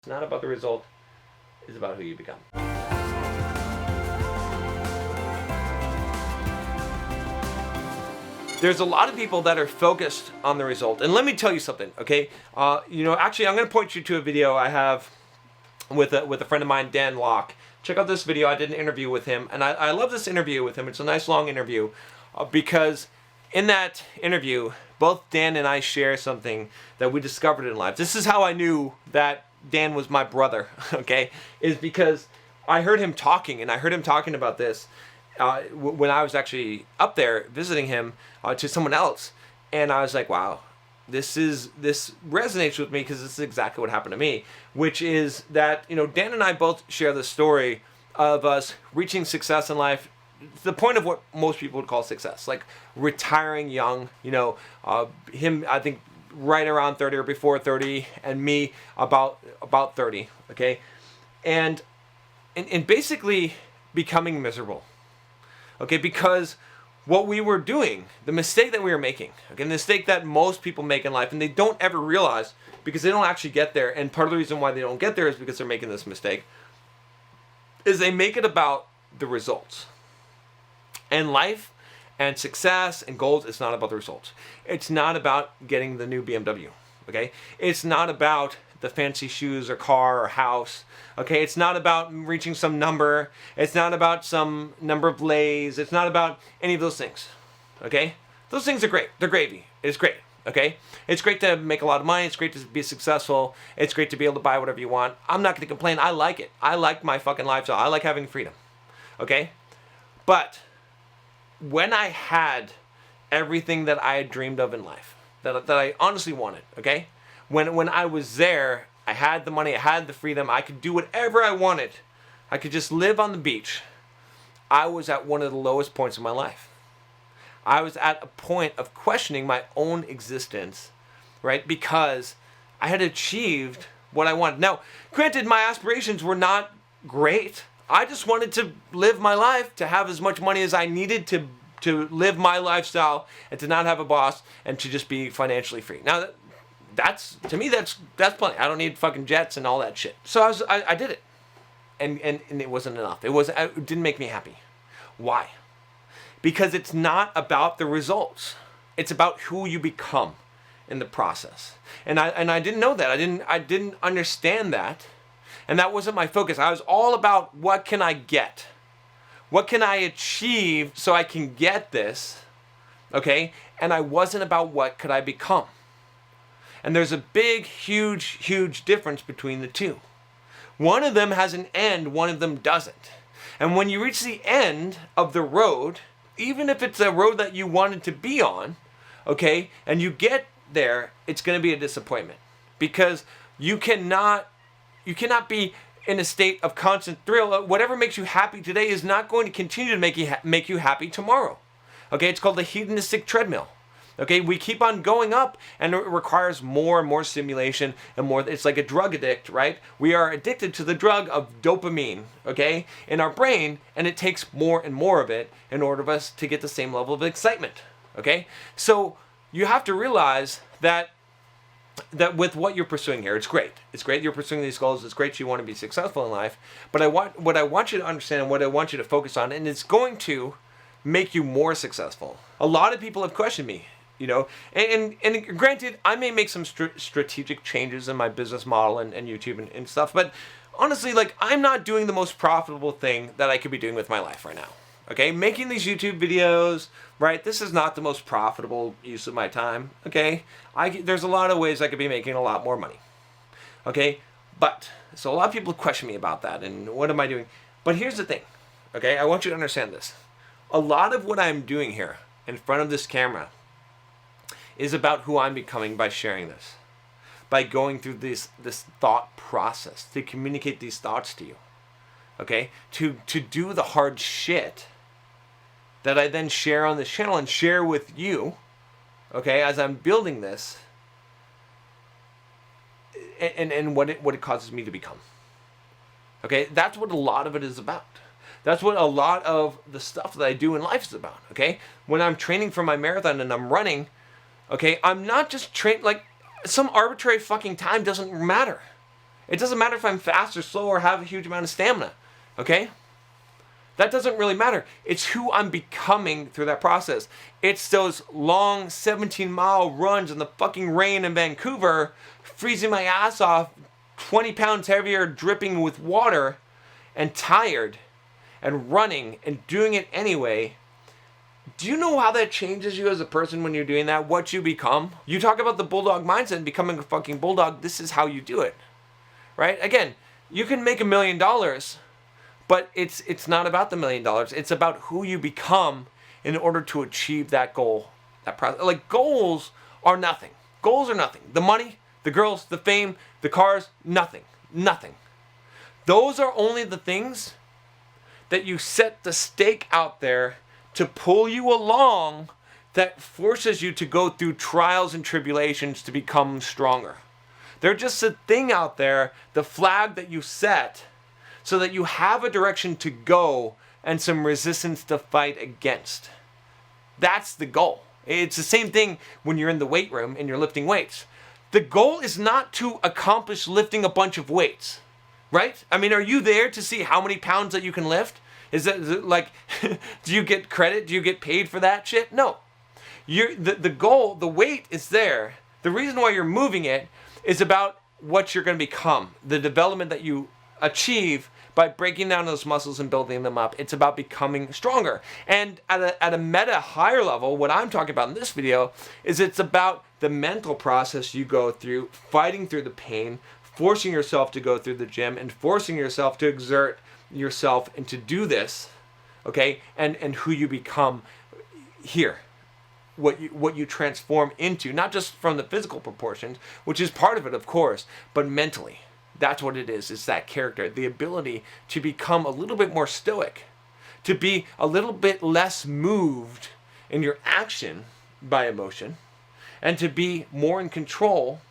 It's not about the result, it's about who you become. There's a lot of people that are focused on the result. And let me tell you something, okay? Actually, I'm going to point you to a video I have with a friend of mine, Dan Locke. Check out this video. I did an interview with him, and I love this interview with him. It's a nice long interview because in that interview, both Dan and I share something that we discovered in life. This is how I knew that Dan was my brother, okay? Is because I heard him talking, and I heard him talking about this when I was actually up there visiting him to someone else, and I was like, wow, this resonates with me because this is exactly what happened to me, which is that, Dan and I both share the story of us reaching success in life, to the point of what most people would call success, like retiring young, him, I think, right around 30 or before 30, and me about 30, okay? And basically becoming miserable, okay? Because what we were doing, the mistake that we were making, okay, the mistake that most people make in life, and they don't ever realize because they don't actually get there, and part of the reason why they don't get there is because they're making this mistake, is they make it about the results. And life and success and goals, it's not about the results. It's not about getting the new BMW, okay? It's not about the fancy shoes or car or house, okay? It's not about reaching some number. It's not about some number of lays. It's not about any of those things, okay? Those things are great. They're gravy. It's great, okay? It's great to make a lot of money. It's great to be successful. It's great to be able to buy whatever you want. I'm not going to complain. I like it. I like my fucking lifestyle. I like having freedom, okay? But when I had everything that I had dreamed of in life, that I honestly wanted, okay? When I was there, I had the money, I had the freedom, I could do whatever I wanted. I could just live on the beach. I was at one of the lowest points in my life. I was at a point of questioning my own existence, right? Because I had achieved what I wanted. Now, granted, my aspirations were not great. I just wanted to live my life, to have as much money as I needed to live my lifestyle and to not have a boss and to just be financially free. Now, that's to me, that's plenty. I don't need fucking jets and all that shit. So I did it, and it wasn't enough. It didn't make me happy. Why? Because it's not about the results. It's about who you become in the process. And I didn't know that. I didn't understand that. And that wasn't my focus. I was all about what can I get? What can I achieve so I can get this? Okay? And I wasn't about what could I become. And there's a big, huge, huge difference between the two. One of them has an end, one of them doesn't. And when you reach the end of the road, even if it's a road that you wanted to be on, okay, and you get there, it's going to be a disappointment. Because you cannot be in a state of constant thrill. Whatever makes you happy today is not going to continue to make you happy tomorrow. Okay, it's called the hedonistic treadmill. Okay, we keep on going up, and it requires more and more stimulation and more. It's like a drug addict, right? We are addicted to the drug of dopamine, okay, in our brain, and it takes more and more of it in order for us to get the same level of excitement, okay? So you have to realize that with what you're pursuing here, it's great. It's great you're pursuing these goals. It's great you want to be successful in life. But what I want you to understand and what I want you to focus on, and it's going to make you more successful. A lot of people have questioned me, and granted, I may make some strategic changes in my business model and YouTube and stuff, but honestly, like, I'm not doing the most profitable thing that I could be doing with my life right now. Okay, making these YouTube videos, right? This is not the most profitable use of my time, okay? There's a lot of ways I could be making a lot more money, okay? But, so a lot of people question me about that, and what am I doing? But here's the thing, okay? I want you to understand this. A lot of what I'm doing here in front of this camera is about who I'm becoming by sharing this, by going through this thought process, to communicate these thoughts to you, okay? To do the hard shit that I then share on this channel and share with you, okay, as I'm building this, and what it causes me to become. Okay, that's what a lot of it is about. That's what a lot of the stuff that I do in life is about, okay? When I'm training for my marathon and I'm running, okay, I'm not just training, like, some arbitrary fucking time doesn't matter. It doesn't matter if I'm fast or slow or have a huge amount of stamina, okay? That doesn't really matter. It's who I'm becoming through that process. It's those long 17-mile runs in the fucking rain in Vancouver, freezing my ass off, 20 pounds heavier, dripping with water, and tired, and running, and doing it anyway. Do you know how that changes you as a person when you're doing that? What you become? You talk about the Bulldog mindset and becoming a fucking Bulldog. This is how you do it, right? Again, you can make $1 million, but it's not about the $1 million. It's about who you become in order to achieve that goal. That process. Like, goals are nothing. Goals are nothing. The money, the girls, the fame, the cars, nothing. Nothing. Those are only the things that you set the stake out there to pull you along, that forces you to go through trials and tribulations to become stronger. They're just a thing out there, the flag that you set, so that you have a direction to go and some resistance to fight against. That's the goal. It's the same thing when you're in the weight room and you're lifting weights. The goal is not to accomplish lifting a bunch of weights, right? I mean, are you there to see how many pounds that you can lift? Is it like, do you get credit? Do you get paid for that shit? No. The goal, the weight is there. The reason why you're moving it is about what you're going to become, the development that you achieve by breaking down those muscles and building them up. It's about becoming stronger. And at a meta higher level, what I'm talking about in this video is it's about the mental process you go through, fighting through the pain, forcing yourself to go through the gym, and forcing yourself to exert yourself and to do this, okay? And who you become here. What you transform into, not just from the physical proportions, which is part of it, of course, but mentally. That's what it is. It's that character, the ability to become a little bit more stoic, to be a little bit less moved in your action by emotion, and to be more in control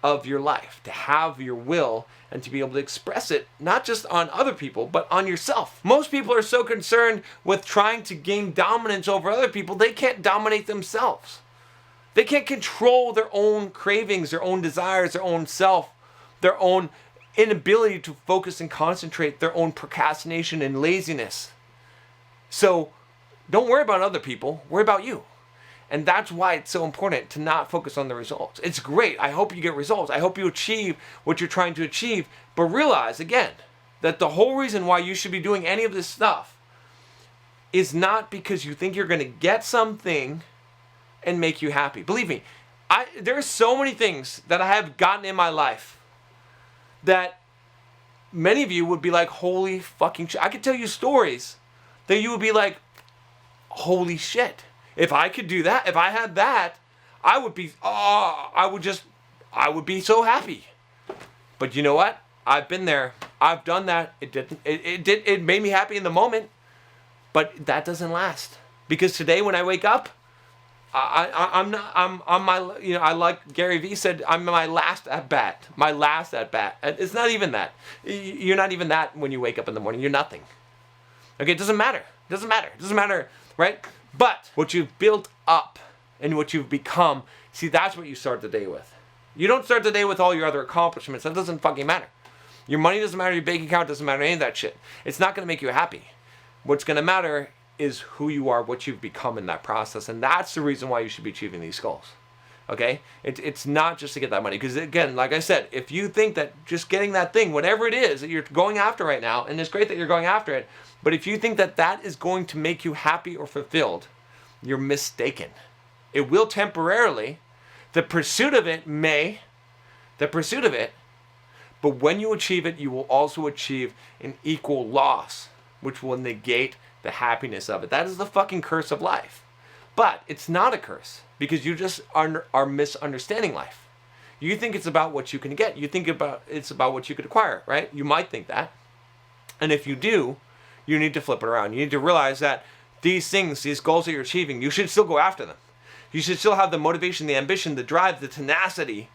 of your life, to have your will and to be able to express it not just on other people but on yourself. Most people are so concerned with trying to gain dominance over other people, they can't dominate themselves. They can't control their own cravings, their own desires, their own self, their own inability to focus and concentrate, their own procrastination and laziness. So don't worry about other people, worry about you. And that's why it's so important to not focus on the results. It's great. I hope you get results. I hope you achieve what you're trying to achieve. But realize, again, that the whole reason why you should be doing any of this stuff is not because you think you're going to get something and make you happy. Believe me, there are so many things that I have gotten in my life that many of you would be like, holy fucking shit. I could tell you stories that you would be like, holy shit. If I could do that, if I had that, I would be so happy. But you know what? I've been there. I've done that. It made me happy in the moment, but that doesn't last. Because today when I wake up, I'm my, you know, I like Gary Vee said, I'm my last at bat. My last at bat. It's not even that. You're not even that when you wake up in the morning. You're nothing. Okay, it doesn't matter. It doesn't matter. It doesn't matter, right? But what you've built up and what you've become, see, that's what you start the day with. You don't start the day with all your other accomplishments. That doesn't fucking matter. Your money doesn't matter. Your bank account doesn't matter. Any of that shit. It's not going to make you happy. What's going to matter is who you are, what you've become in that process. And that's the reason why you should be achieving these goals. Okay? It's not just to get that money. Because again, like I said, if you think that just getting that thing, whatever it is that you're going after right now, and it's great that you're going after it, but if you think that that is going to make you happy or fulfilled, you're mistaken. It will temporarily. The pursuit of it may. But when you achieve it, you will also achieve an equal loss, which will negate the happiness of it. That is the fucking curse of life. But it's not a curse, because you just are misunderstanding life. You think it's about what you can get. You think it's about what you could acquire, right? You might think that. And if you do, you need to flip it around. You need to realize that these things, these goals that you're achieving, you should still go after them. You should still have the motivation, the ambition, the drive, the tenacity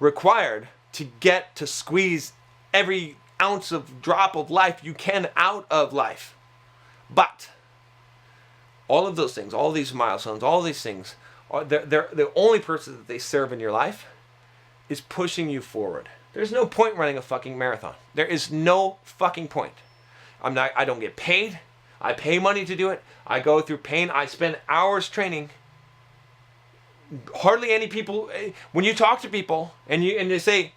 required to squeeze every ounce of drop of life you can out of life. But all of those things, all these milestones, all these things, they're the only person that they serve in your life is pushing you forward. There's no point running a fucking marathon. There is no fucking point. I don't get paid. I pay money to do it. I go through pain. I spend hours training. Hardly any people, when you talk to people and I say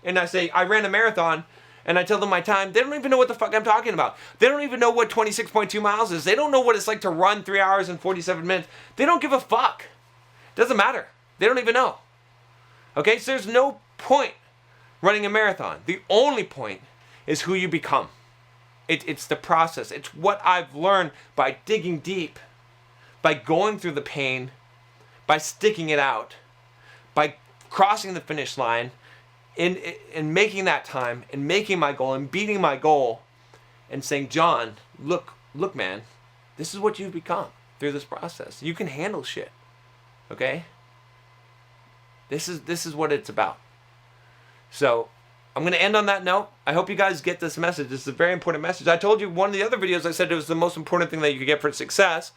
I ran a marathon and I tell them my time, they don't even know what the fuck I'm talking about. They don't even know what 26.2 miles is. They don't know what it's like to run 3 hours and 47 minutes. They don't give a fuck. Doesn't matter. They don't even know. Okay, so there's no point running a marathon. The only point is who you become. It's the process. It's what I've learned by digging deep, by going through the pain, by sticking it out, by crossing the finish line, and making that time, and making my goal, and beating my goal, and saying, John, look, man, this is what you've become through this process. You can handle shit, okay? This is what it's about. So I'm going to end on that note. I hope you guys get this message. This is a very important message. I told you one of the other videos, I said it was the most important thing that you could get for success.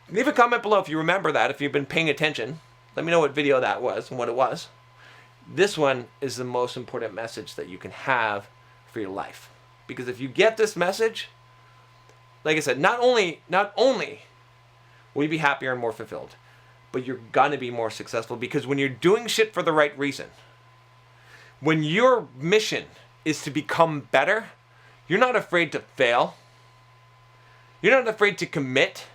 Leave a comment below if you remember that, if you've been paying attention. Let me know what video that was and what it was. This one is the most important message that you can have for your life. Because if you get this message, like I said, not only will you be happier and more fulfilled, but you're gonna be more successful, because when you're doing shit for the right reason, when your mission is to become better, you're not afraid to fail. You're not afraid to commit,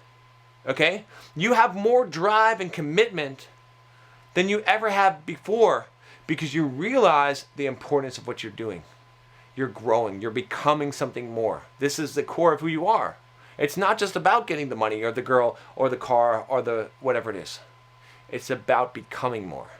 okay? You have more drive and commitment than you ever have before, because you realize the importance of what you're doing. You're growing, you're becoming something more. This is the core of who you are. It's not just about getting the money or the girl or the car or the whatever it is. It's about becoming more.